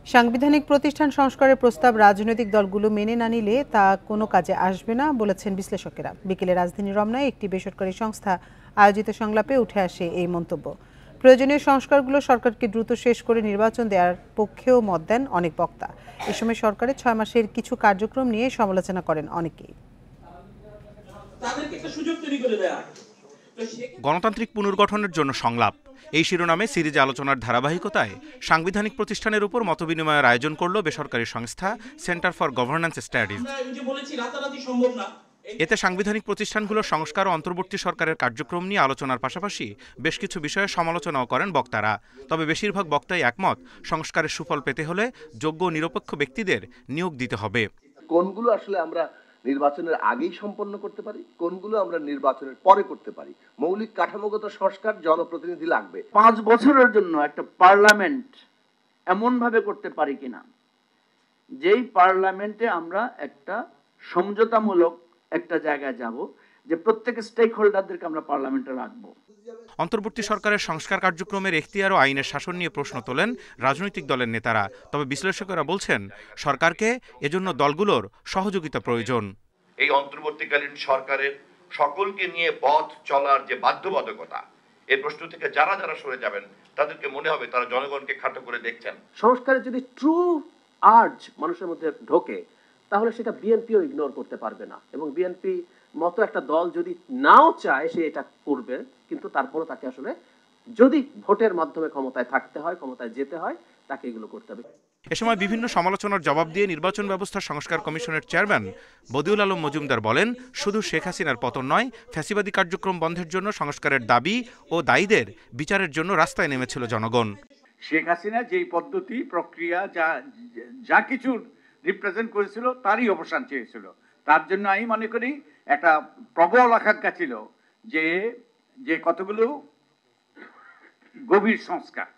সাংবিধানিক প্রতিষ্ঠান সংস্কারের প্রস্তাব রাজনৈতিক দলগুলো মেনে না নিলে তা কোনো কাজে আসবে না বলেছেন বিশ্লেষকেরা। বিকেলে রাজধানী রমনায় একটি বেসরকারি সংস্থা আয়োজিত সংলাপে উঠে আসে এই মন্তব্য। প্রয়োজনীয় সংস্কারগুলো সরকারকে দ্রুত শেষ করে নির্বাচন দেওয়ার পক্ষেও মত দেন অনেক বক্তা। এ সময় সরকারের 6 মাসের কিছু কার্যক্রম নিয়ে সমালোচনা করেন অনেকেই। গণতান্ত্রিক পুনর্গঠনের জন্য সংলাপ এই শিরোনামে সিরিজ আলোচনার ধারাবাহিকতায় সাংবিধানিক প্রতিষ্ঠানের উপর মতবিনিময়ের আয়োজন করল বেসরকারি সংস্থা সেন্টার ফর গভর্নেন্স স্টাডিজ। এতে সাংবিধানিক প্রতিষ্ঠানগুলোর সংস্কার ও অন্তর্বর্তী সরকারের কার্যক্রম নিয়ে আলোচনার পাশাপাশি বেশ কিছু বিষয়ে সমালোচনাও করেন বক্তারা। তবে বেশিরভাগ বক্তাই একমত, সংস্কারের সুফল পেতে হলে যোগ্য ও নিরপেক্ষ ব্যক্তিদের নিয়োগ দিতে হবে। কোনগুলো আসলে আমরা নির্বাচনের আগেই সম্পন্ন করতে পারি, কোনগুলো আমরা নির্বাচনের পরে করতে পারি। মৌলিক কাঠামোগত সংস্কার জনপ্রতিনিধি লাগবে। 5 বছরের জন্য একটা পার্লামেন্ট এমন ভাবে করতে পারি কিনা যেই পার্লামেন্টে আমরা একটা সমঝোতামূলক একটা জায়গায় যাব, যে প্রত্যেক স্টেক হোল্ডারদেরকে আমরা পার্লামেন্টে রাখবো। অন্তর্বর্তী সরকারের সংস্কার কার্যক্রমের এখতিয়ার ও আইনের শাসন নিয়ে প্রশ্ন তোলেন রাজনৈতিক দলের নেতারা। তবে বিশ্লেষকেরা বলছেন, সরকারকে এজন্য দলগুলোর সহযোগিতা প্রয়োজন। এই অন্তর্বর্তীকালীন সরকারের সকলকে নিয়ে পথ চলার যে বাধ্যবাধকতা, এই প্রশ্ন থেকে যারা যারা সরে যাবেন তাদেরকে মনে হবে তারা জনগণকে খাটো করে দেখছেন। সংস্কারের যদি ট্রু আর্জ মানুষের মধ্যে ঢোকে, তাহলে সেটা বিএনপিও ইগনোর করতে পারবে না। এবং বিএনপি মতো একটা দল যদি নাও চায় সে এটা করবে, কিন্তু তারপরও তাকে আসলে যদি ভোটের মাধ্যমে ক্ষমতায় থাকতে হয়, ক্ষমতায় যেতে হয়, তাকে এগুলো করতে হবে। এ সময় বিভিন্ন সমালোচনার জবাব দিয়ে নির্বাচন ব্যবস্থা সংস্কার কমিশনের চেয়ারম্যান বদিউল আলম মজুমদার বলেন, শুধু শেখ হাসিনার পতন নয়, ফ্যাসিবাদী কার্যক্রম বন্ধের জন্য সংস্কারের দাবি ও দায়ীদের বিচারের জন্য রাস্তায় নেমেছিল জনগণ। শেখ হাসিনা যেই পদ্ধতি প্রক্রিয়া যা কিছু রিপ্রেজেন্ট করেছিল তারই অবসান চেয়েছিল। তার জন্য আমি মনে করি একটা প্রবল আকাঙ্ক্ষা ছিল যে কতগুলো গভীর সংস্কার।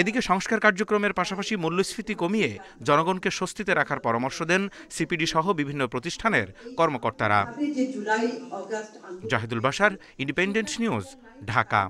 এদিকে সংস্কার কার্যক্রমের পাশাপাশি মূল্যস্ফীতি কমিয়ে জনগণকে স্বস্তিতে রাখার পরামর্শ দেন সিপিডি সহ বিভিন্ন প্রতিষ্ঠানের কর্মকর্তারা। Zahidul Bashar, Independent News, Dhaka.